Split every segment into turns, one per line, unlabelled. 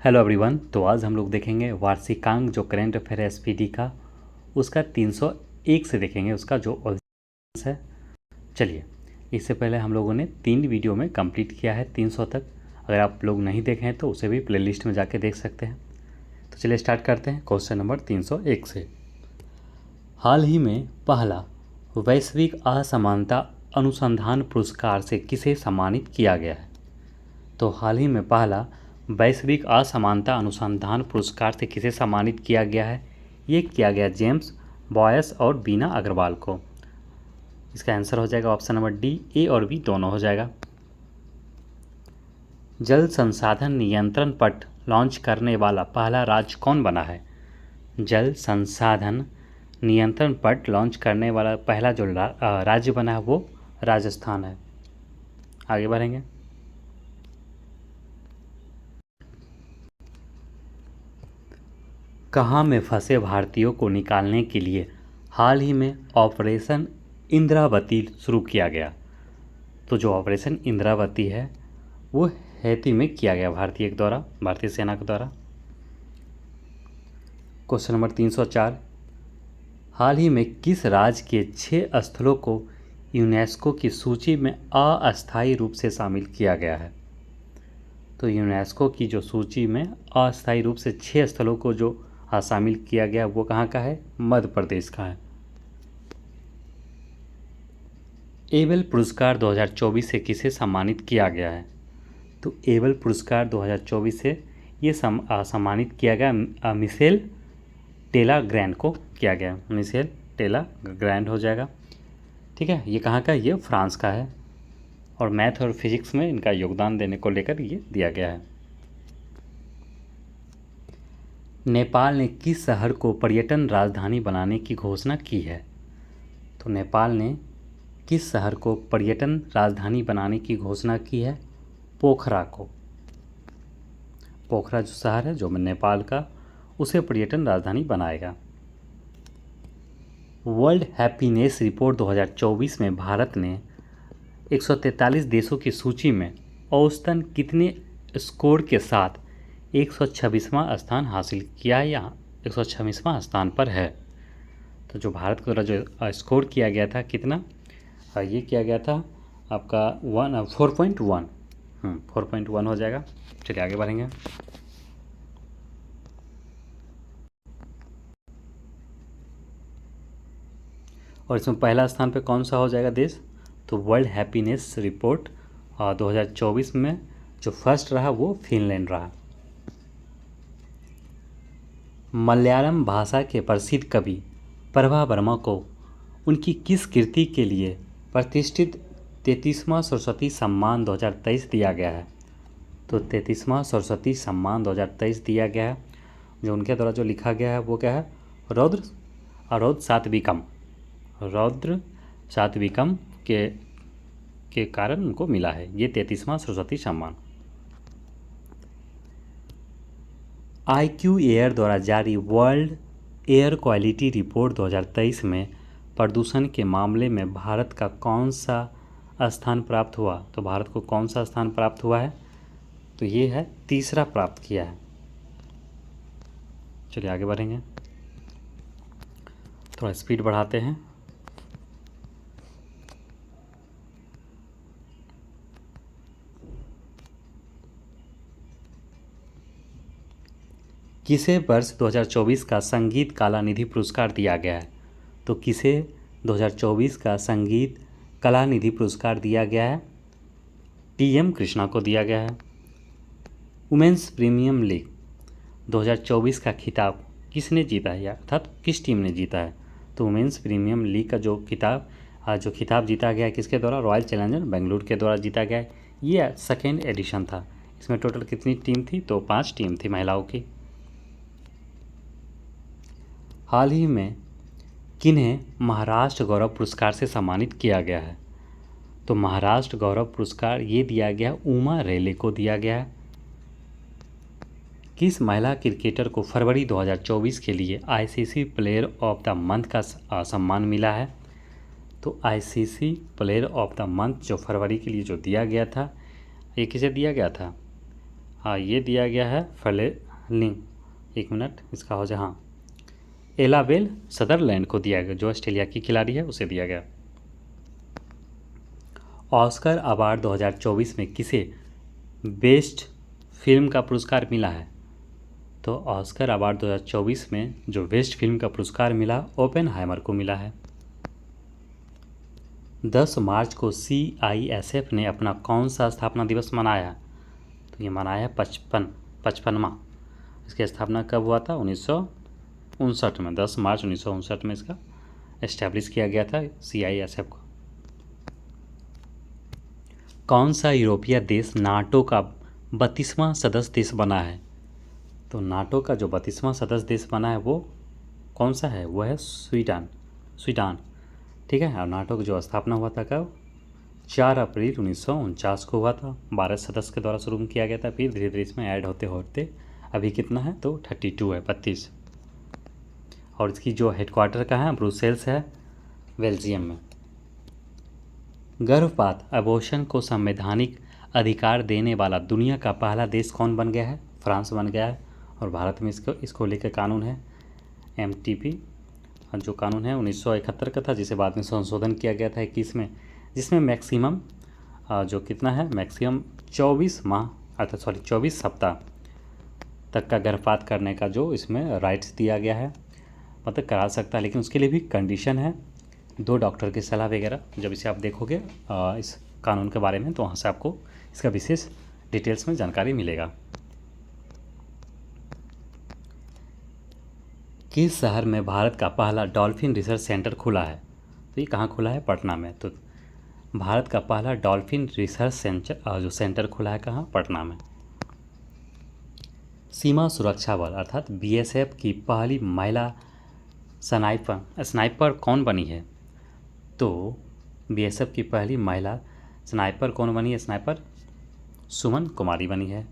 Hello everyone. तो आज हम लोग देखेंगे वार्षिकांक जो करंट अफेयर है एसपीडी का, उसका 301 से देखेंगे उसका जो ऑडियंस है। चलिए, इससे पहले हम लोगों ने 3 वीडियो में कंप्लीट किया है 300 तक। अगर आप लोग नहीं देखे हैं तो उसे भी प्लेलिस्ट में जाके देख सकते हैं। तो चलिए स्टार्ट करते हैं क्वेश्चन नंबर 301 से। हाल ही में पहला वैश्विक असमानता अनुसंधान पुरस्कार से किसे सम्मानित किया गया है? तो हाल ही में पहला वैश्विक असमानता अनुसंधान पुरस्कार से किसे सम्मानित किया गया है? ये किया गया जेम्स बॉयस और बीना अग्रवाल को। इसका आंसर हो जाएगा ऑप्शन नंबर डी, ए और बी दोनों हो जाएगा। जल संसाधन नियंत्रण पट लॉन्च करने वाला पहला राज्य कौन बना है? जल संसाधन नियंत्रण पट लॉन्च करने वाला पहला जो राज्य बना है वो राजस्थान है। आगे बढ़ेंगे। कहाँ में फंसे भारतीयों को निकालने के लिए हाल ही में ऑपरेशन इंद्रावती शुरू किया गया? तो जो ऑपरेशन इंद्रावती है वो हैती में किया गया भारतीय सेना के द्वारा। क्वेश्चन नंबर 304, हाल ही में किस राज्य के 6 स्थलों को यूनेस्को की सूची में अस्थायी रूप से शामिल किया गया है? तो यूनेस्को की जो सूची में अस्थायी रूप से 6 स्थलों को जो शामिल किया गया वो कहाँ का है? मध्य प्रदेश का है। एबल पुरस्कार 2024 से किसे सम्मानित किया गया है? तो एबल पुरस्कार 2024 से ये सम्मानित किया गया मिशेल टेला ग्रैंड को किया गया। मिशेल टेला ग्रैंड हो जाएगा। ठीक है, ये कहाँ का? ये फ्रांस का है और मैथ और फिजिक्स में इनका योगदान देने को लेकर ये दिया गया है। नेपाल ने किस शहर को पर्यटन राजधानी बनाने की घोषणा की है? तो नेपाल ने किस शहर को पर्यटन राजधानी बनाने की घोषणा की है? पोखरा को। पोखरा जो शहर है जो नेपाल का, उसे पर्यटन राजधानी बनाएगा। वर्ल्ड हैप्पीनेस रिपोर्ट 2024 में भारत ने 143 देशों की सूची में औसतन कितने स्कोर के साथ 126वां स्थान हासिल किया है? यहाँ 126वां स्थान पर है। तो जो भारत के द्वारा जो स्कोर किया गया था कितना, ये किया गया था आपका 4.1 4.1 हो जाएगा। चलिए आगे बढ़ेंगे। और इसमें पहला स्थान पे कौन सा हो जाएगा देश? तो वर्ल्ड हैप्पीनेस रिपोर्ट 2024 में जो फर्स्ट रहा वो फिनलैंड रहा। मलयालम भाषा के प्रसिद्ध कवि प्रभा वर्मा को उनकी किस कृति के लिए प्रतिष्ठित 33वां सरस्वती सम्मान 2023 दिया गया है? तो 33वां सरस्वती सम्मान 2023 दिया गया है। जो उनके द्वारा जो लिखा गया है वो क्या है? रौद्र सात्विकम। रौद्र सात्विकम के कारण उनको मिला है ये 33वां सरस्वती सम्मान। IQ एयर द्वारा जारी वर्ल्ड एयर क्वालिटी रिपोर्ट 2023 में प्रदूषण के मामले में भारत का कौन सा स्थान प्राप्त हुआ? तो भारत को कौन सा स्थान प्राप्त हुआ है? तो ये है तीसरा प्राप्त किया है। चलिए आगे बढ़ेंगे, थोड़ा स्पीड बढ़ाते हैं। किसे वर्ष 2024 का संगीत कला निधि पुरस्कार दिया गया है? तो किसे 2024 का संगीत कला निधि पुरस्कार दिया गया है? TM कृष्णा को दिया गया है। वुमेन्स प्रीमियम लीग 2024 का खिताब किसने जीता है, अर्थात किस टीम ने जीता है? तो वुमेन्स प्रीमियम लीग का जो खिताब जीता गया है किसके द्वारा? रॉयल चैलेंजर बेंगलुरु के द्वारा जीता गया है। ये सेकेंड एडिशन था। इसमें टोटल कितनी टीम थी? तो 5 टीम थी महिलाओं की। हाल ही में किन्हें महाराष्ट्र गौरव पुरस्कार से सम्मानित किया गया है? तो महाराष्ट्र गौरव पुरस्कार ये दिया गया उमा रेले को दिया गया है। किस महिला क्रिकेटर को फरवरी 2024 के लिए ICC player of the month का सम्मान मिला है? तो ICC player of the month जो फरवरी के लिए जो दिया गया था, ये किसे दिया गया था? हाँ, ये दिया गया है फेलेलिंग, एक मिनट इसका हो जाए, हाँ, एलाबेल सदरलैंड को दिया गया, जो ऑस्ट्रेलिया की खिलाड़ी है उसे दिया गया। ऑस्कर अवार्ड 2024 में किसे बेस्ट फिल्म का पुरस्कार मिला है? तो ऑस्कर अवार्ड 2024 में जो बेस्ट फिल्म का पुरस्कार मिला ओपेनहाइमर को मिला है। 10 मार्च को CISF ने अपना कौन सा स्थापना दिवस मनाया? तो ये मनाया 55वां। इसकी स्थापना कब हुआ था? 1959 में, 10 मार्च 1959 में इसका एस्टैब्लिश किया गया था CISF को। कौन सा यूरोपीय देश नाटो का 32वां सदस्य देश बना है? तो नाटो का जो 32वां सदस्य देश बना है वो कौन सा है? वो है स्वीडन, ठीक है। और नाटो की जो स्थापना हुआ था कब? 4 अप्रैल 1949 को हुआ था। 12 सदस्य के द्वारा शुरू किया गया था, फिर धीरे धीरे इसमें ऐड होते होते अभी कितना है? तो 32 है, 32। और इसकी जो हेडक्वार्टर का है ब्रुसेल्स है, बेल्जियम में। गर्भपात अबॉर्शन को संवैधानिक अधिकार देने वाला दुनिया का पहला देश कौन बन गया है? फ्रांस बन गया है। और भारत में इसको लेकर कानून है MTP, जो कानून है 1971 का था, जिसे बाद में संशोधन किया गया था 21 में, जिसमें मैक्सिमम जो कितना है, मैक्सिमम 24 सप्ताह तक का गर्भपात करने का जो इसमें राइट्स दिया गया है, मतलब करा सकता है, लेकिन उसके लिए भी कंडीशन है, 2 डॉक्टर की सलाह वगैरह। जब इसे आप देखोगे इस कानून के बारे में, तो वहाँ से आपको इसका विशेष डिटेल्स में जानकारी मिलेगा। किस शहर में भारत का पहला डॉल्फिन रिसर्च सेंटर खुला है? तो ये कहाँ खुला है? पटना में। तो भारत का पहला डॉल्फिन रिसर्च सेंटर खुला है कहाँ? पटना में। सीमा सुरक्षा बल अर्थात BSF की पहली महिला स्नाइपर कौन बनी है? तो BSF की पहली महिला स्नाइपर कौन बनी है? स्नाइपर सुमन कुमारी बनी है।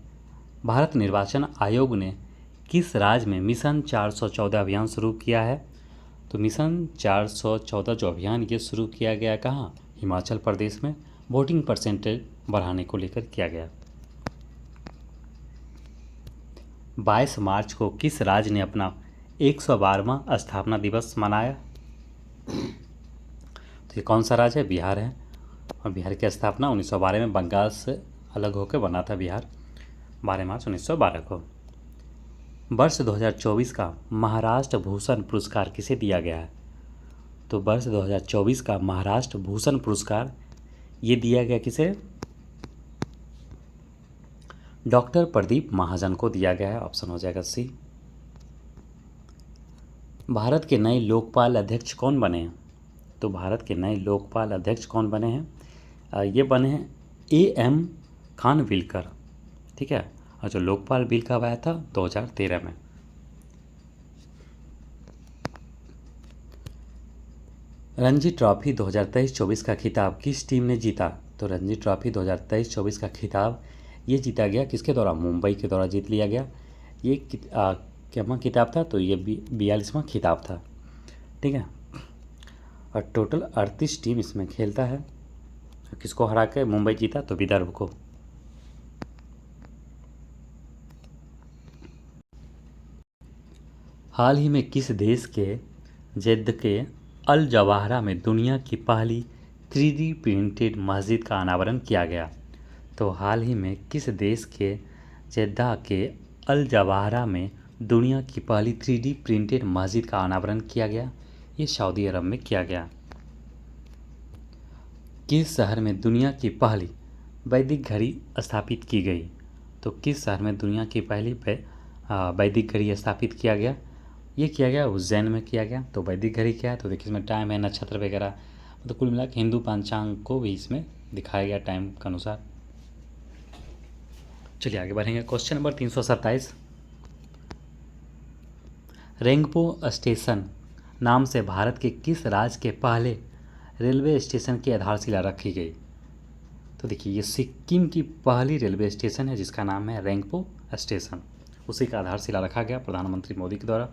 भारत निर्वाचन आयोग ने किस राज्य में मिशन 414 अभियान शुरू किया है? तो मिशन 414 जो अभियान ये शुरू किया गया कहाँ? हिमाचल प्रदेश में। वोटिंग परसेंटेज बढ़ाने को लेकर किया गया। 22 मार्च को किस राज्य ने अपना 112वां स्थापना दिवस मनाया? तो ये कौन सा राज्य है? बिहार है। और बिहार की स्थापना 1912 में बंगाल से अलग होकर बना था बिहार, 12 मार्च 1912 को। वर्ष 2024 का महाराष्ट्र भूषण पुरस्कार किसे दिया गया है? तो वर्ष 2024 का महाराष्ट्र भूषण पुरस्कार ये दिया गया किसे? डॉक्टर प्रदीप महाजन को दिया गया है। ऑप्शन हो जाएगा C। भारत के नए लोकपाल अध्यक्ष कौन बने हैं? तो भारत के नए लोकपाल अध्यक्ष कौन बने हैं? ये बने हैं AM खानविलकर, ठीक है। और जो लोकपाल बिल कब आया था? 2013 में। रणजी ट्रॉफी 2023-24 का खिताब किस टीम ने जीता? तो रणजी ट्रॉफी 2023-24 का खिताब ये जीता गया किसके द्वारा? मुंबई के द्वारा जीत लिया गया। ये क्या खिताब था? तो ये 42वां खिताब था, ठीक है। और टोटल 38 टीम इसमें खेलता है। किसको हरा के मुंबई जीता? तो विदर्भ को। हाल ही में किस देश के जेद्दा के अल जवाहरा में दुनिया की पहली 3D प्रिंटेड मस्जिद का अनावरण किया गया? तो हाल ही में किस देश के जेद्दा के अल जवाहरा में दुनिया की पहली 3D प्रिंटेड मस्जिद का अनावरण किया गया? ये सऊदी अरब में किया गया। किस शहर में दुनिया की पहली वैदिक घड़ी स्थापित की गई? तो किस शहर में दुनिया की पहली वैदिक घड़ी स्थापित किया गया? ये किया गया उज्जैन में किया गया। तो वैदिक घड़ी क्या है? तो देखिए इसमें टाइम है, नक्षत्र वगैरह, तो कुल मिला के हिंदू पंचांग को भी इसमें दिखाया गया टाइम के अनुसार। चलिए आगे बढ़ेंगे। Question number 327। रेंगपो स्टेशन नाम से भारत के किस राज्य के पहले रेलवे स्टेशन की आधारशिला रखी गई? तो देखिए ये सिक्किम की पहली रेलवे स्टेशन है जिसका नाम है रेंगपो स्टेशन, उसी का आधारशिला रखा गया प्रधानमंत्री मोदी के द्वारा।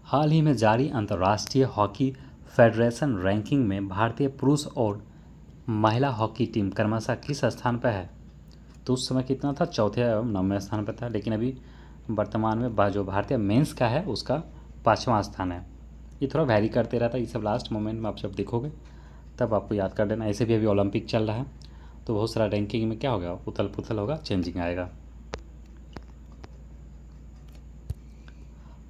हाल ही में जारी अंतर्राष्ट्रीय हॉकी फेडरेशन रैंकिंग में भारतीय पुरुष और महिला हॉकी टीम क्रमशः किस स्थान पर है? तो उस समय कितना था, चौथे एवं 9वें स्थान पर था। लेकिन अभी वर्तमान में जो भारतीय मेंस का है उसका 5वां स्थान है। ये थोड़ा वैरी करते रहता है, ये सब लास्ट मोमेंट में आप जब देखोगे तब आपको याद कर लेना। ऐसे भी अभी ओलंपिक चल रहा है तो बहुत सारा रैंकिंग में क्या होगा, उथल पुथल होगा, चेंजिंग आएगा।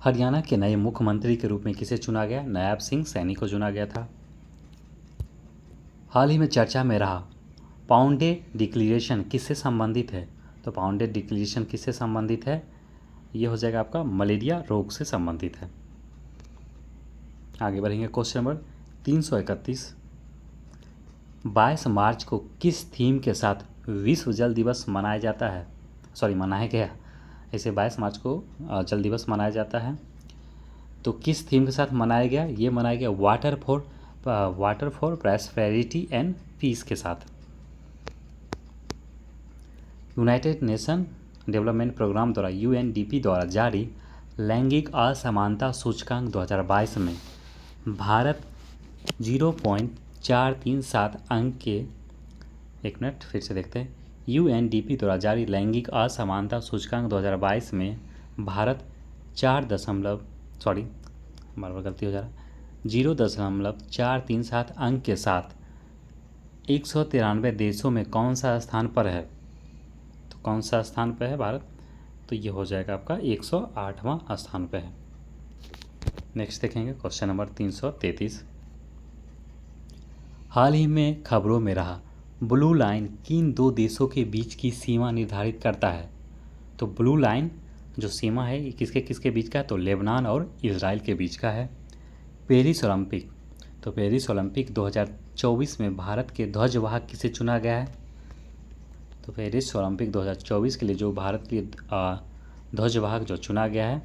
हरियाणा के नए मुख्यमंत्री के रूप में किसे चुना गया, नायब सिंह सैनी को चुना गया था। हाल ही में चर्चा में रहा पाउंडे डिक्लेरेशन किससे संबंधित है, तो पाउंडे डिक्लेरेशन किससे संबंधित है, ये हो जाएगा आपका मलेरिया रोग से संबंधित है। आगे बढ़ेंगे क्वेश्चन नंबर 331। 22 मार्च को किस थीम के साथ विश्व जल दिवस मनाया जाता है, मनाया गया। ऐसे 22 मार्च को जल दिवस मनाया जाता है, तो किस थीम के साथ मनाया गया, ये मनाया गया water for prosperity and peace के साथ। यूनाइटेड नेशन डेवलपमेंट प्रोग्राम द्वारा UNDP द्वारा जारी लैंगिक असमानता सूचकांक 2022 में भारत 0.437 अंक के, एक मिनट फिर से देखते हैं, UNDP द्वारा जारी लैंगिक असमानता सूचकांक 2022 में भारत 0.437 अंक के साथ 193 देशों में कौन सा स्थान पर है, तो कौन सा स्थान पर है भारत, तो ये हो जाएगा आपका 108वां स्थान पर है। नेक्स्ट देखेंगे क्वेश्चन नंबर 333। हाल ही में खबरों में रहा ब्लू लाइन किन दो देशों के बीच की सीमा निर्धारित करता है, तो ब्लू लाइन जो सीमा है ये किसके किसके बीच का है, तो लेबनान और इजराइल के बीच का है। पेरिस ओलंपिक, तो पेरिस ओलंपिक 2024 में भारत के ध्वजवाहक किसे चुना गया है, तो पेरिस ओलंपिक 2024 के लिए जो भारत के ध्वजवाहक जो चुना गया है,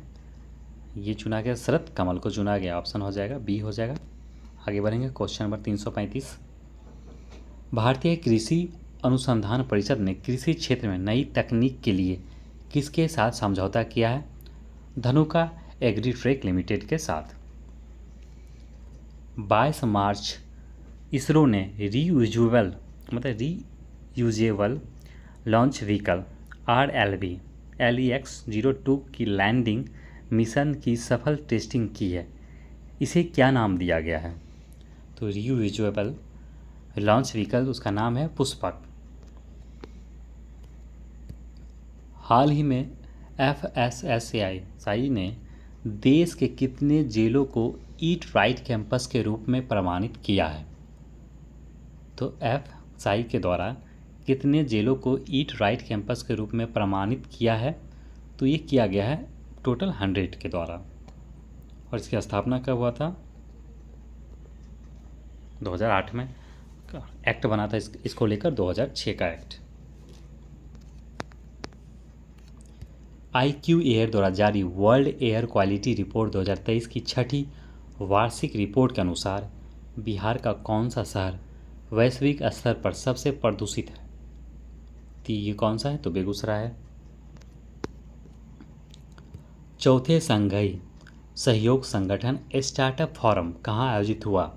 ये चुना गया शरद कमल को चुना गया। ऑप्शन हो जाएगा बी हो जाएगा। आगे बढ़ेंगे क्वेश्चन नंबर 335। भारतीय कृषि अनुसंधान परिषद ने कृषि क्षेत्र में नई तकनीक के लिए किसके साथ समझौता किया है, धनुका एग्रीट्रेक लिमिटेड के साथ। 22 मार्च इसरो ने reusable launch vehicle RLV LEX-02 की लैंडिंग मिशन की सफल टेस्टिंग की है, इसे क्या नाम दिया गया है, तो रीयूजेबल लॉन्च व्हीकल उसका नाम है पुष्पक। हाल ही में FSSAI ने देश के कितने जेलों को ईट राइट कैंपस के रूप में प्रमाणित किया है, तो FSAI के द्वारा कितने जेलों को ईट राइट कैंपस के रूप में प्रमाणित किया है, तो ये किया गया है टोटल 100 के द्वारा। और इसकी स्थापना कब हुआ था, 2008 में एक्ट बना था इसको लेकर, 2006 का एक्ट। IQ एयर द्वारा जारी वर्ल्ड एयर क्वालिटी रिपोर्ट 2023 की 6ठी वार्षिक रिपोर्ट के अनुसार बिहार का कौन सा शहर वैश्विक स्तर पर सबसे प्रदूषित है, तो ये कौन सा है, तो बेगूसराय है। चौथे संघीय सहयोग संगठन स्टार्टअप फोरम कहाँ आयोजित हुआ,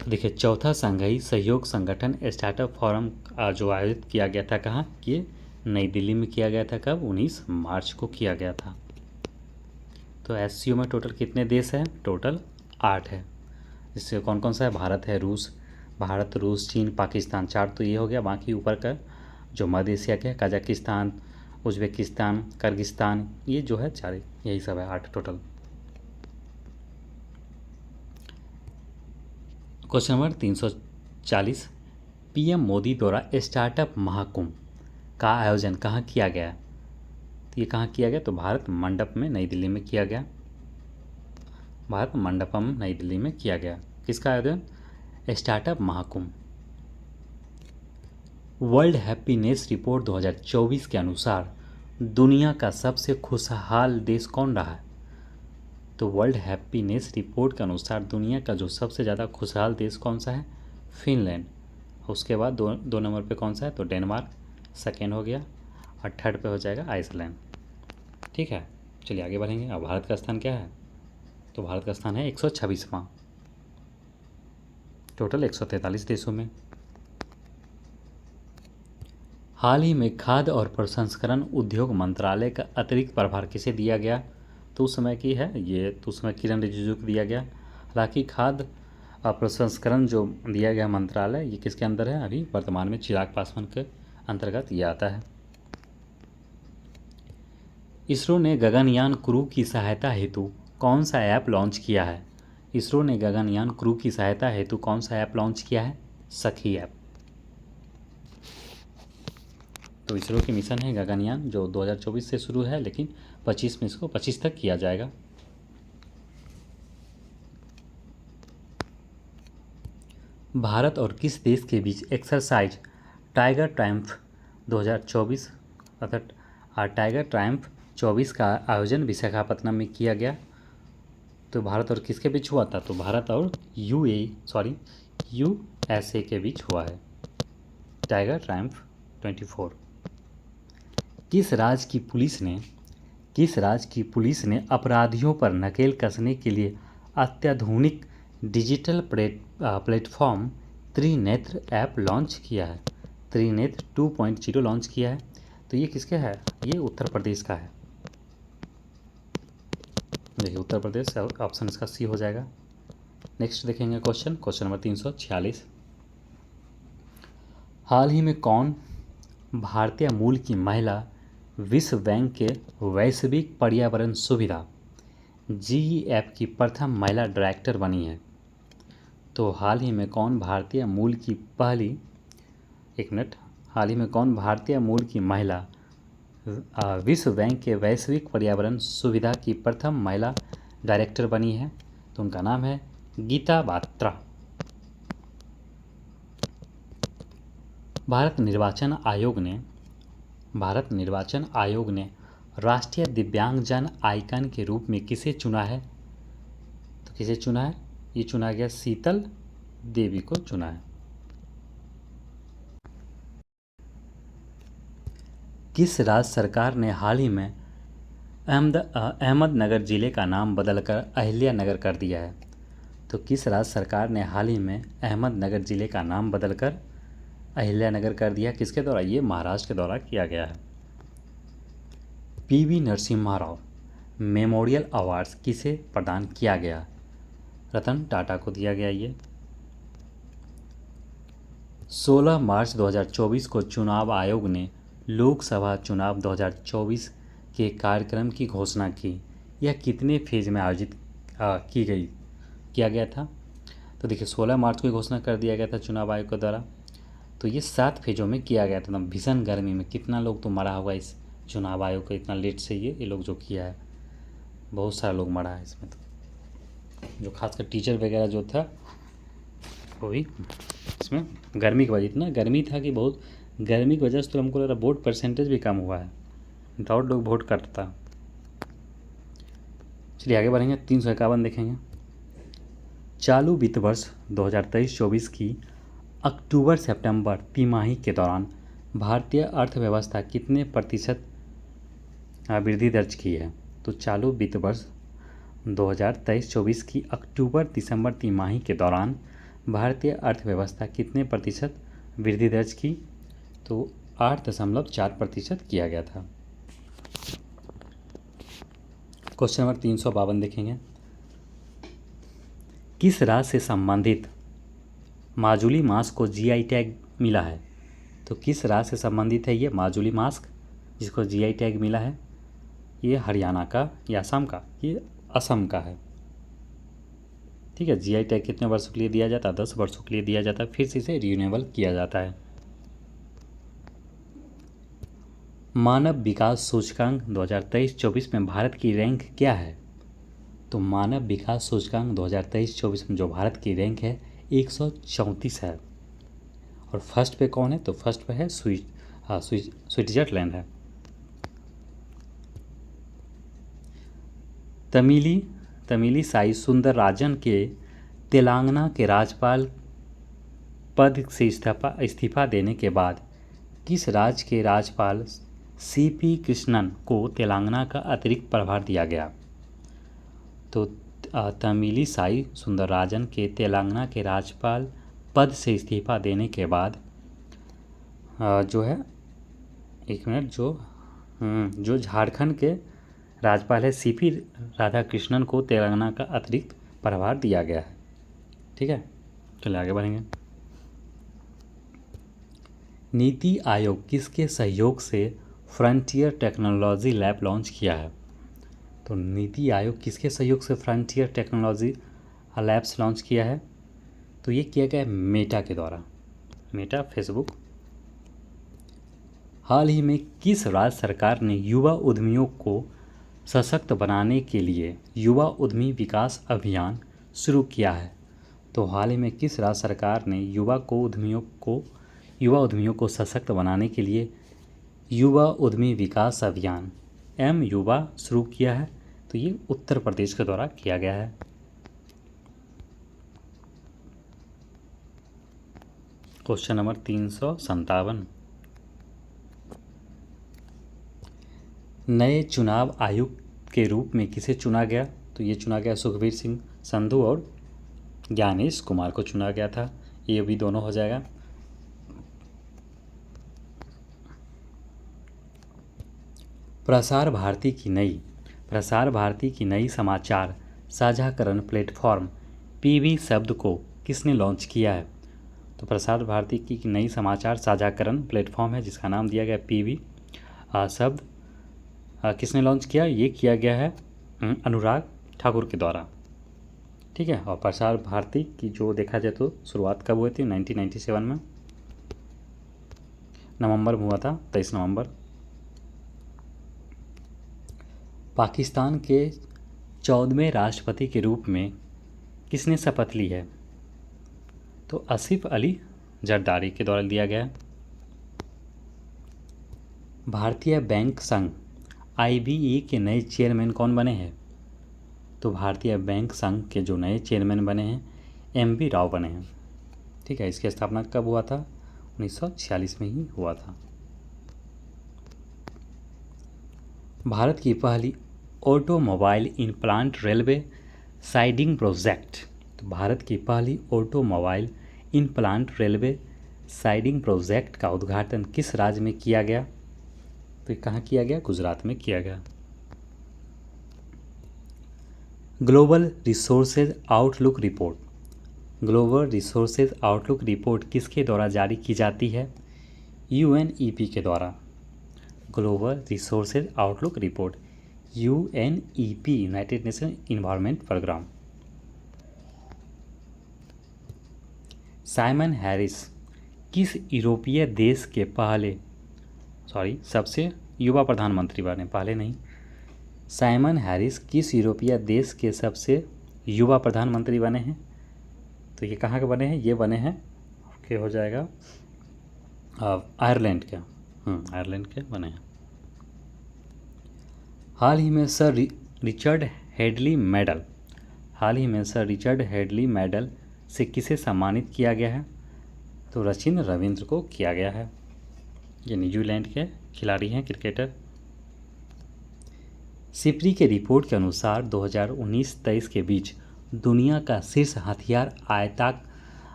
देखिए चौथा संघीय सहयोग संगठन स्टार्टअप फोरम जो आयोजित किया गया था कहाँ, कि नई दिल्ली में किया गया था, कब, 19 मार्च को किया गया था। तो SCO में टोटल कितने देश हैं, टोटल 8 है। इससे कौन कौन सा है, भारत रूस चीन पाकिस्तान, 4 तो ये हो गया। बाकी ऊपर का जो मध्य एशिया के कजाकिस्तान उज्बेकिस्तान किर्गिस्तान, ये जो है 4, यही सब है 8 total. Question number 340। PM Modi द्वारा स्टार्टअप महाकुंभ का आयोजन कहाँ किया गया, तो ये कहाँ किया गया, तो भारत मंडप में नई दिल्ली में किया गया, भारत मंडपम नई दिल्ली में किया गया। किसका आयोजन, startup Mahakumbh. World happiness report 2024 के अनुसार दुनिया का सबसे खुशहाल देश कौन रहा है, तो वर्ल्ड हैप्पीनेस रिपोर्ट के अनुसार दुनिया का जो सबसे ज़्यादा खुशहाल देश कौन सा है, फिनलैंड। उसके बाद दो नंबर पे कौन सा है, तो डेनमार्क सेकेंड हो गया, और थर्ड पे हो जाएगा आइसलैंड। ठीक है, चलिए आगे बढ़ेंगे। अब भारत का स्थान क्या है, तो भारत का स्थान है 126वां, टोटल 143 देशों में। हाल ही में खाद्य और प्रसंस्करण उद्योग मंत्रालय का अतिरिक्त प्रभार किसे दिया गया? तो उस समय की है ये, तो उस समय किरण रिजिजू को दिया गया। हालांकि खाद्य और प्रसंस्करण जो दिया गया मंत्रालय, ये किसके अंदर है? अभी वर्तमान में चिराग पासवान के अंतर्गत ये आता है। इसरो ने गगनयान क्रू की सहायता हेतु कौन सा ऐप लॉन्च किया है? इसरो ने गगनयान क्रू की सहायता हेतु कौन सा ऐप लॉन्च किया है? सखी ऐप। तो इसरो की मिशन है गगनयान, जो 2024 से शुरू है, लेकिन 25 में इसको 25 तक किया जाएगा। भारत और किस देश के बीच एक्सरसाइज टाइगर ट्रायम्फ 2024 अर्थात टाइगर ट्रायम्फ 24 का आयोजन विशाखापत्तनम में किया गया? तो भारत और किसके बीच हुआ था? तो भारत और यूएसए के बीच हुआ है टाइगर ट्रायम्फ 24। किस राज्य की पुलिस ने अपराधियों पर नकेल कसने के लिए अत्याधुनिक digital platform Trinetra app launch किया है? त्रिनेत्र 2.0 लॉन्च किया है। तो ये किसका है? ये उत्तर प्रदेश का है। देखिए उत्तर प्रदेश, ऑप्शन इसका सी हो जाएगा। नेक्स्ट देखेंगे क्वेश्चन नंबर 346। हाल ही में कौन भारतीय मूल की महिला विश्व बैंक के वैश्विक पर्यावरण सुविधा GEF की प्रथम महिला डायरेक्टर बनी है? तो हाल ही में कौन भारतीय मूल की महिला विश्व बैंक के वैश्विक पर्यावरण सुविधा की प्रथम महिला डायरेक्टर बनी है? तो उनका नाम है गीता बात्रा। भारत निर्वाचन आयोग ने राष्ट्रीय दिव्यांगजन आइकन के रूप में किसे चुना है? तो किसे चुना है? ये चुना गया शीतल देवी को चुना है। किस राज्य सरकार ने हाल ही में अहमदनगर जिले का नाम बदलकर अहिल्यानगर कर दिया है? तो किस राज्य सरकार ने हाल ही में अहमदनगर जिले का नाम बदलकर अहिल्यानगर कर दिया? किसके द्वारा? ये महाराष्ट्र के द्वारा किया गया है। PV Narasimha Rao memorial awards किसे प्रदान किया गया? रतन टाटा को दिया गया। ये 16 मार्च 2024 को चुनाव आयोग ने लोकसभा चुनाव 2024 के कार्यक्रम की घोषणा की। यह कितने फेज में आयोजित किया गया था? तो देखिए 16 मार्च को घोषणा कर दिया गया था चुनाव आयोग के द्वारा। तो ये 7 फेजों में किया गया था। भीषण गर्मी में कितना लोग तो मरा होगा इस चुनाव आयोग को, इतना लेट से ये लोग जो किया है, बहुत सारा लोग मरा है इसमें। तो जो खासकर टीचर वगैरह जो था वो भी इसमें गर्मी की वजह, इतना गर्मी था कि बहुत गर्मी की वजह से तो हमको लग रहा वोट परसेंटेज भी कम हुआ है, विदाउट लोग वोट करता। चलिए आगे बढ़ेंगे। 351 देखेंगे। चालू वित्त वर्ष 2023-24 की अक्टूबर सितंबर तिमाही के दौरान भारतीय अर्थव्यवस्था कितने प्रतिशत वृद्धि दर्ज की है? तो चालू वित्त वर्ष 2023-24 की अक्टूबर दिसंबर तिमाही के दौरान भारतीय अर्थव्यवस्था कितने प्रतिशत वृद्धि दर्ज की? तो 8.4% किया गया था। क्वेश्चन नंबर 352 देखेंगे। किस राज्य से संबंधित माजुली मास्क को GI टैग मिला है? तो किस राज्य से संबंधित है ये माजुली मास्क जिसको GI टैग मिला है? ये हरियाणा का या असम का? ये असम का है। ठीक है। GI टैग कितने वर्षों के लिए दिया जाता है? 10 वर्षों के लिए दिया जाता है, फिर से इसे रिन्यूएबल किया जाता है। मानव विकास सूचकांक 2023-24 में भारत की रैंक क्या है? तो मानव विकास सूचकांक 2023-24 में जो भारत की रैंक है 134 है। और फर्स्ट पे कौन है? तो फर्स्ट पे है स्विट्जरलैंड है। तमिली साई सुंदरराजन के तेलंगाना के राज्यपाल पद से इस्तीफा देने के बाद किस राज्य के राज्यपाल CP कृष्णन को तेलंगाना का अतिरिक्त प्रभार दिया गया? तो तमिली साई सुंदरराजन के तेलंगाना के राज्यपाल पद से इस्तीफा देने के बाद जो है एक मिनट, जो झारखंड के राज्यपाल है सीपी राधाकृष्णन को तेलंगाना का अतिरिक्त प्रभार दिया गया है। ठीक है, चलिए आगे बढ़ेंगे। नीति आयोग किसके सहयोग से फ्रंटियर टेक्नोलॉजी लैब लॉन्च किया है? तो नीति आयोग किसके सहयोग से फ्रंटियर टेक्नोलॉजी लैब्स लॉन्च किया है? तो ये किया गया है मेटा के द्वारा, मेटा फेसबुक। हाल ही में किस राज्य सरकार ने युवा उद्यमियों को सशक्त बनाने के लिए युवा उद्यमी विकास अभियान शुरू किया है? तो हाल ही में किस राज्य सरकार ने युवा उद्यमियों को सशक्त बनाने के लिए युवा उद्यमी विकास अभियान एम युवा शुरू किया है? तो ये उत्तर प्रदेश के द्वारा किया गया है। क्वेश्चन नंबर 357, नए चुनाव आयुक्त के रूप में किसे चुना गया? तो ये चुना गया सुखबीर सिंह संधू और ज्ञानेश कुमार को चुना गया था। ये भी दोनों हो जाएगा। प्रसार भारती की नई समाचार साझाकरण प्लेटफॉर्म पीवी शब्द को किसने लॉन्च किया है? तो प्रसार भारती की नई समाचार साझाकरण प्लेटफॉर्म है जिसका नाम दिया गया पीवी शब्द। किसने लॉन्च किया? ये किया गया है अनुराग ठाकुर के द्वारा। ठीक है, और प्रसार भारती की जो देखा जाए तो शुरुआत कब हुई थी? 1997 में, नवंबर में हुआ था, 23 नवंबर। पाकिस्तान के 14वें राष्ट्रपति के रूप में किसने शपथ ली है? तो आसिफ अली जरदारी के द्वारा लिया गया। भारतीय बैंक संघ IBE के नए चेयरमैन कौन बने हैं? तो भारतीय बैंक संघ के जो नए चेयरमैन बने हैं MV राव बने हैं। ठीक है, इसकी स्थापना कब हुआ था? 1946 में ही हुआ था। भारत की पहली automobile implant railway siding project. तो भारत की पहली automobile implant railway siding project का उद्घाटन किस राज्य में किया गया? तो ये कहाँ किया गया? गुजरात में किया गया। ग्लोबल रिसोर्सेज आउटलुक रिपोर्ट किसके द्वारा जारी की जाती है? UNEP के द्वारा। Global Resources Outlook report UNEP, United Nation Environment Programme. Simon Harris किस यूरोपीय देश के सबसे युवा प्रधानमंत्री बने? पहले नहीं, साइमन हैरिस किस यूरोपीय देश के सबसे युवा प्रधानमंत्री बने हैं? तो ये कहाँ के बने हैं? ये बने हैं के हो जाएगा आयरलैंड के, आयरलैंड के बने हैं। हाल ही में सर रिचर्ड हेडली मेडल से किसे सम्मानित किया गया है? तो सचिन रविंद्र को किया गया है। ये न्यूजीलैंड के खिलाड़ी हैं, क्रिकेटर। सिप्री के रिपोर्ट के अनुसार 2019-23 के बीच दुनिया का शीर्ष हथियार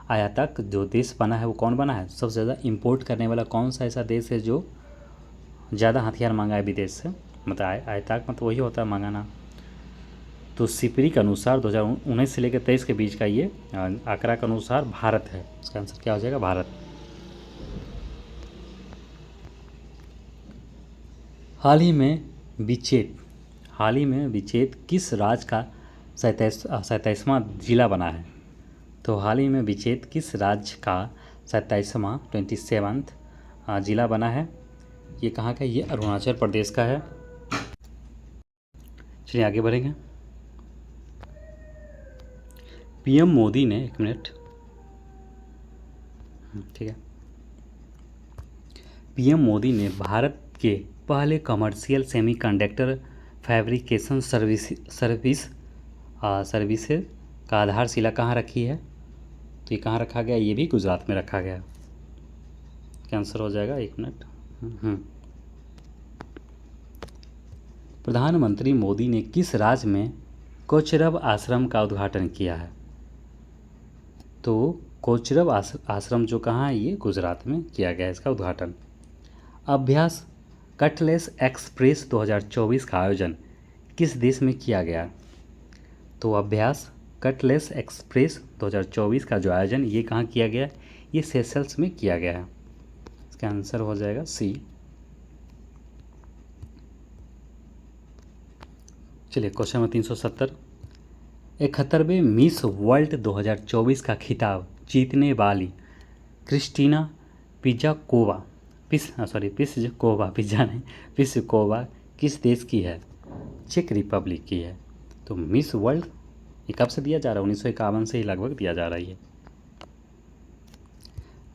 आयातक जो देश बना है वो कौन बना है? सबसे ज़्यादा इंपोर्ट करने वाला कौन सा ऐसा देश है जो ज़्यादा हथियार मंगाए विदेश से? मतलब आयातक मतलब वही होता है मंगाना। तो सिपरी के अनुसार 2019 से लेकर 23 के बीच का ये आंकड़ा के अनुसार भारत है। इसका आंसर क्या हो जाएगा? भारत। हाल ही में विचेत किस राज्य का 27वां जिला बना है? तो हाल ही में विचेत किस राज्य का 27वां जिला बना है? ये कहाँ का? ये अरुणाचल प्रदेश का है। चलिए आगे बढ़ेंगे। PM मोदी ने, एक मिनट, ठीक है, PM मोदी ने भारत के पहले कमर्शियल सेमीकंडक्टर फैब्रिकेशन सर्विसेज का आधारशिला कहाँ रखी है? तो ये कहाँ रखा गया? ये भी गुजरात में रखा गया। कैंसर हो जाएगा, एक मिनट। प्रधानमंत्री मोदी ने किस राज्य में कोचरब आश्रम का उद्घाटन किया है? तो कोचरब आश्रम जो कहाँ है? ये गुजरात में किया गया इसका उद्घाटन। अभ्यास कटलेस एक्सप्रेस 2024 का आयोजन किस देश में किया गया? तो अभ्यास कटलेस एक्सप्रेस 2024 का जो आयोजन ये कहाँ किया गया? ये सेशल्स में किया गया है। इसका आंसर हो जाएगा सी। चलिए क्वेश्चन नंबर 370। 71वें मिस वर्ल्ड 2024 का खिताब जीतने वाली क्रिस्टीना पिस्जाकोवा पिस्जाकोवा किस देश की है? चेक रिपब्लिक की है। तो मिस वर्ल्ड ये कब से दिया जा रहा है? 1951 से ही लगभग दिया जा रहा है ये।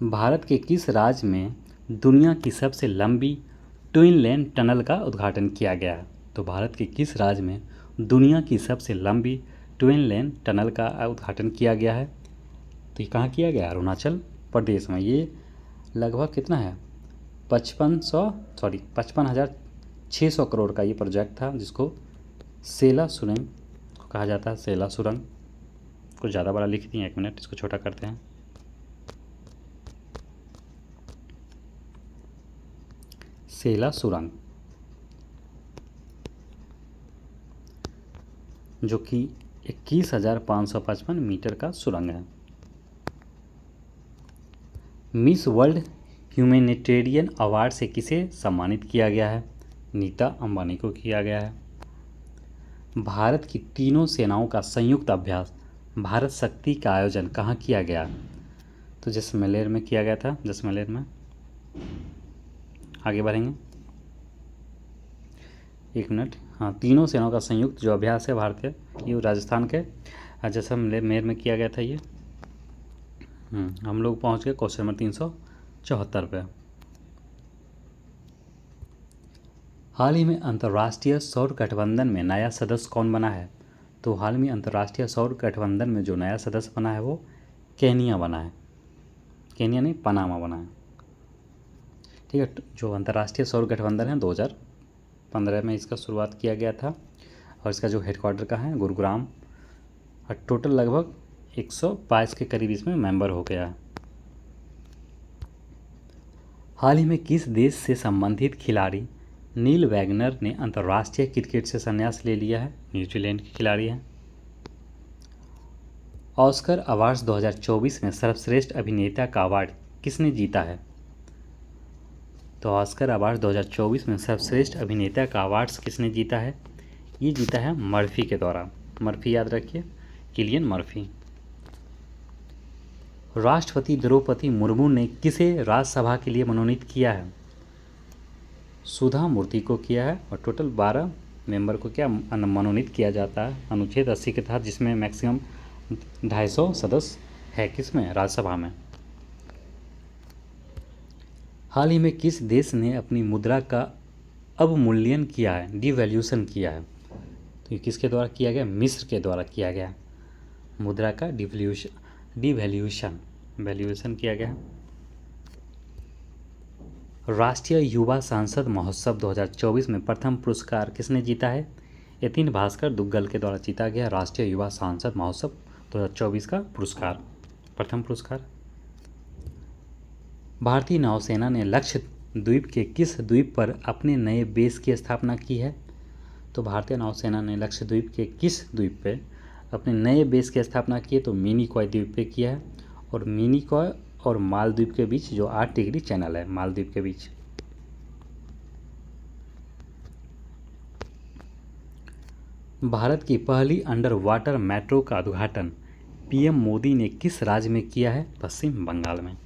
भारत के किस राज्य में दुनिया की सबसे लंबी ट्विन लेन टनल का उद्घाटन किया गया है? तो भारत के किस राज्य में दुनिया की सबसे लंबी ट्विन लेन टनल का उद्घाटन किया गया है? तो ये कहाँ किया गया? अरुणाचल प्रदेश में। ये लगभग कितना है? 55,600 करोड़ का ये प्रोजेक्ट था, जिसको सेला सुरंग कहा जाता है। सेला सुरंग कुछ ज़्यादा बड़ा लिख दिए, 1 मिनट इसको छोटा करते हैं। सेला सुरंग जो कि 21,555 मीटर का सुरंग है। मिस वर्ल्ड ह्यूमैनिटेरियन अवार्ड से किसे सम्मानित किया गया है? नीता अंबानी को किया गया है। भारत की तीनों सेनाओं का संयुक्त अभ्यास भारत शक्ति का आयोजन कहाँ किया गया? तो जैसलमेर में किया गया था। जैसलमेर में। आगे बढ़ेंगे, 1 मिनट। हाँ, तीनों सेनाओं का संयुक्त जो अभ्यास है भारतीय, ये राजस्थान के जैसलमेर में किया गया था ये। हम लोग पहुँच गए क्वेश्चन नंबर 374 पे। हाल ही में अंतर्राष्ट्रीय सौर गठबंधन में नया सदस्य कौन बना है? तो हाल में अंतर्राष्ट्रीय सौर गठबंधन में जो नया सदस्य बना है वो केनिया बना है। केनिया नहीं, पनामा बना है। ठीक है। जो अंतर्राष्ट्रीय सौर गठबंधन है 2015 में इसका शुरुआत किया गया था, और इसका जो हेडक्वार्टर का है गुरुग्राम, और टोटल लगभग 122 के करीब इसमें मेंबर हो गया है। हाल ही में किस देश से संबंधित खिलाड़ी नील वैगनर ने अंतर्राष्ट्रीय क्रिकेट से संन्यास ले लिया है? न्यूजीलैंड के खिलाड़ी हैं। ऑस्कर अवार्ड्स 2024 में सर्वश्रेष्ठ अभिनेता का अवार्ड किसने जीता है? तो ऑस्कर अवार्ड 2024 में सर्वश्रेष्ठ अभिनेता का अवार्ड्स किसने जीता है? ये जीता है मर्फी के द्वारा। मर्फी याद रखिए, किलियन मर्फी। राष्ट्रपति द्रौपदी मुर्मू ने किसे राज्यसभा के लिए मनोनीत किया है? सुधा मूर्ति को किया है, और टोटल 12 मेंबर को क्या मनोनीत किया जाता है अनुच्छेद 80 के तहत, जिसमें मैक्सिमम 250 सदस्य है किसमें? राज्यसभा में। हाल ही में किस देश ने अपनी मुद्रा का अवमूल्यन किया है, डिवैल्यूएशन किया है? तो ये किसके द्वारा किया गया? मिस्र के द्वारा किया गया। मुद्रा का डिवैल्यूएशन किया गया। राष्ट्रीय युवा सांसद महोत्सव 2024 में प्रथम पुरस्कार किसने जीता है? यतीन भास्कर दुग्गल के द्वारा जीता गया राष्ट्रीय युवा सांसद महोत्सव 2024 का पुरस्कार, प्रथम पुरस्कार। भारतीय नौसेना ने लक्षद्वीप के किस द्वीप पर अपने नए बेस की स्थापना की है? तो भारतीय नौसेना ने लक्षद्वीप के किस द्वीप पे अपने नए बेस की स्थापना की है? तो मिनिकॉय द्वीप पे किया है, और मिनिकॉय और मालदीव के बीच जो 8 डिग्री चैनल है मालदीव के बीच। भारत की पहली अंडर वाटर मेट्रो का उद्घाटन पीएम मोदी ने किस राज्य में किया है? पश्चिम बंगाल में।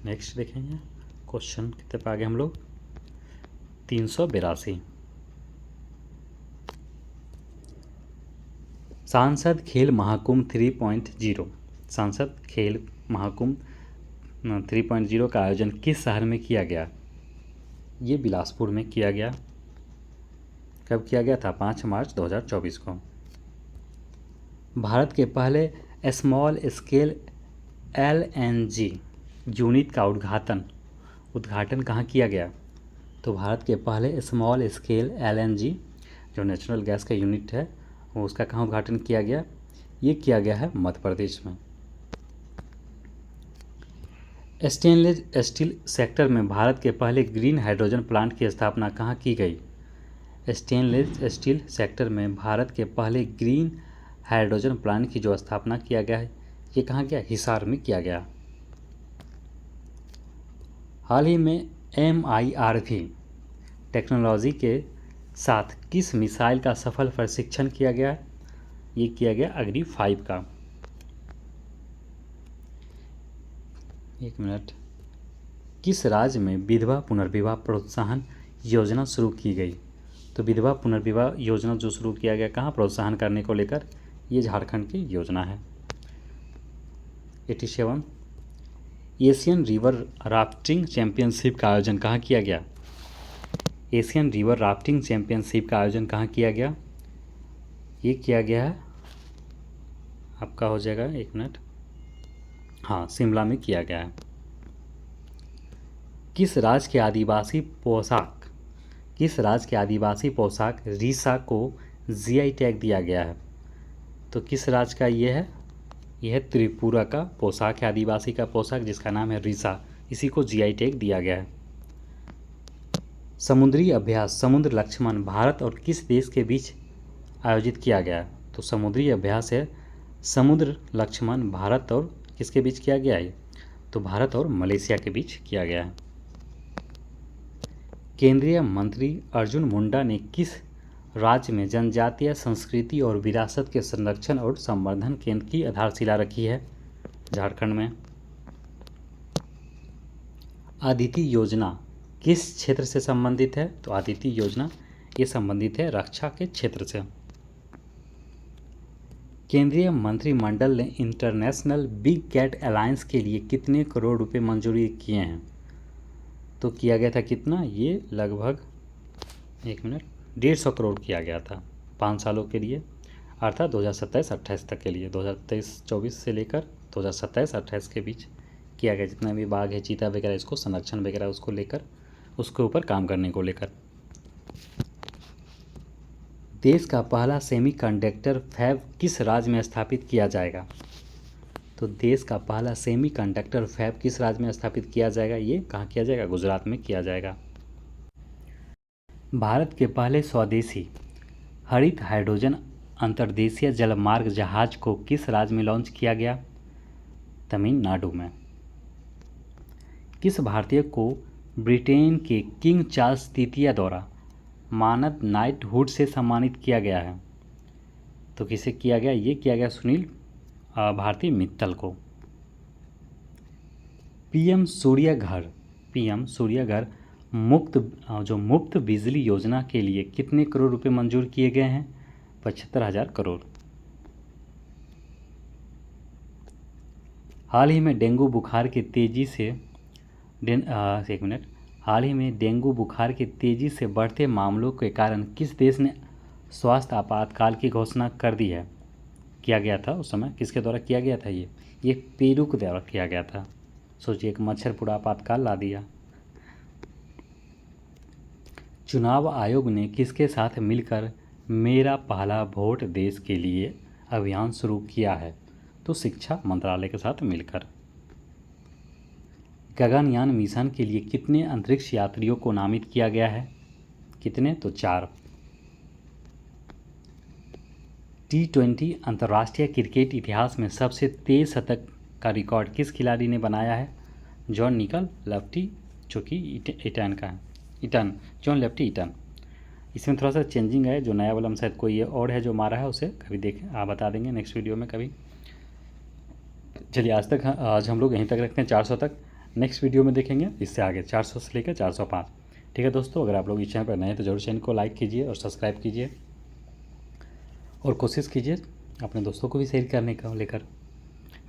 नेक्स्ट देखेंगे क्वेश्चन कितने पे आ गए हम लोग? 382। सांसद खेल महाकुंभ 3.0 सांसद खेल महाकुंभ 3.0 का आयोजन किस शहर में किया गया? ये बिलासपुर में किया गया। कब किया गया था? 5 मार्च 2024 को। भारत के पहले स्मॉल स्केल LNG यूनिट का उद्घाटन कहाँ किया गया? तो भारत के पहले स्मॉल स्केल LNG जो नेचुरल गैस का यूनिट है वो उसका कहाँ उद्घाटन किया गया? ये किया गया है मध्य प्रदेश में। स्टेनलेस स्टील सेक्टर में भारत के पहले ग्रीन हाइड्रोजन प्लांट की स्थापना कहाँ की गई? स्टेनलेस स्टील सेक्टर में भारत के पहले ग्रीन हाइड्रोजन प्लांट की जो स्थापना किया गया है, ये कहाँ गया? हिसार में किया गया। हाल ही में MIRV टेक्नोलॉजी के साथ किस मिसाइल का सफल परीक्षण किया गया है? ये किया गया अग्नि 5 का। एक मिनट। किस राज्य में विधवा पुनर्विवाह प्रोत्साहन योजना शुरू की गई? तो विधवा पुनर्विवाह योजना जो शुरू किया गया कहाँ प्रोत्साहन करने को लेकर? ये झारखंड की योजना है। 87। एशियन रिवर राफ्टिंग चैंपियनशिप का आयोजन कहाँ किया गया? एशियन रिवर राफ्टिंग चैंपियनशिप का आयोजन कहाँ किया गया? ये किया गया है आपका हो जाएगा, एक मिनट, हाँ, शिमला में किया गया है। किस राज्य के आदिवासी पोशाक रीसा को GI टैग दिया गया है? तो किस राज्य का ये है? यह है त्रिपुरा का पोशाक है, आदिवासी का पोशाक जिसका नाम है रीसा, इसी को GI टैग दिया गया है। समुद्री अभ्यास समुद्र लक्ष्मण भारत और किस देश के बीच आयोजित किया गया? तो समुद्री अभ्यास है समुद्र लक्ष्मण भारत और किसके बीच किया गया है? तो भारत और मलेशिया के बीच किया गया है। केंद्रीय मंत्री अर्जुन मुंडा ने किस राज्य में जनजातीय संस्कृति और विरासत के संरक्षण और संवर्धन केंद्र की आधारशिला रखी है? झारखंड में। अदिति योजना किस क्षेत्र से संबंधित है? तो अदिति योजना ये संबंधित है रक्षा के क्षेत्र से। केंद्रीय मंत्रिमंडल ने इंटरनेशनल बिग कैट अलायंस के लिए कितने करोड़ रुपए मंजूरी किए हैं? तो किया गया था कितना? ये लगभग 150 करोड़ किया गया था 5 सालों के लिए, अर्थात 2027-28 तक के लिए, 2023-24 से लेकर 2027-28 के बीच किया गया। जितना भी बाघ है, चीता वगैरह, इसको संरक्षण वगैरह उसको लेकर, उसके ऊपर काम करने को लेकर। देश का पहला सेमीकंडक्टर फैब किस राज्य में स्थापित किया जाएगा? तो देश का पहला सेमीकंडक्टर फैब किस राज्य में स्थापित किया जाएगा? ये कहाँ किया जाएगा? गुजरात में किया जाएगा। भारत के पहले स्वदेशी हरित हाइड्रोजन अंतर्देशीय जलमार्ग जहाज को किस राज्य में लॉन्च किया गया? तमिलनाडु में। किस भारतीय को ब्रिटेन के किंग चार्ल्स तृतीय द्वारा मानद नाइटहुड से सम्मानित किया गया है? तो किसे किया गया? ये किया गया सुनील भारती मित्तल को। पीएम सूर्यघर मुफ्त बिजली योजना के लिए कितने करोड़ रुपए मंजूर किए गए हैं? 75,000 करोड़। हाल ही में डेंगू बुखार के तेजी से बढ़ते मामलों के कारण किस देश ने स्वास्थ्य आपातकाल की घोषणा कर दी है? किया गया था उस समय किसके द्वारा किया गया था? ये पेरू के द्वारा किया गया था। सोचिए, एक मच्छर पूरा आपातकाल ला दिया। चुनाव आयोग ने किसके साथ मिलकर मेरा पहला वोट देश के लिए अभियान शुरू किया है? तो शिक्षा मंत्रालय के साथ मिलकर। गगनयान मिशन के लिए कितने अंतरिक्ष यात्रियों को नामित किया गया है? कितने? तो 4। T20 अंतर्राष्ट्रीय क्रिकेट इतिहास में सबसे तेज शतक का रिकॉर्ड किस खिलाड़ी ने बनाया है? जॉन निकल लेफ्टी, जो कि जॉन लेफ्टी ईटन। इसमें थोड़ा सा चेंजिंग है, जो नया वाला शायद कोई और है जो मारा है, उसे कभी देखें, आप बता देंगे नेक्स्ट वीडियो में कभी। चलिए आज हम लोग यहीं तक रखते हैं, 400 तक। नेक्स्ट वीडियो में देखेंगे इससे आगे 400 से लेकर 405। ठीक है दोस्तों, अगर आप लोग इस चैनल पर नए हैं तो जरूर चैनल को लाइक कीजिए और सब्सक्राइब कीजिए, और कोशिश कीजिए अपने दोस्तों को भी शेयर करने का लेकर।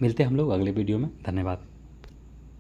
मिलते हैं हम लोग अगले वीडियो में। धन्यवाद।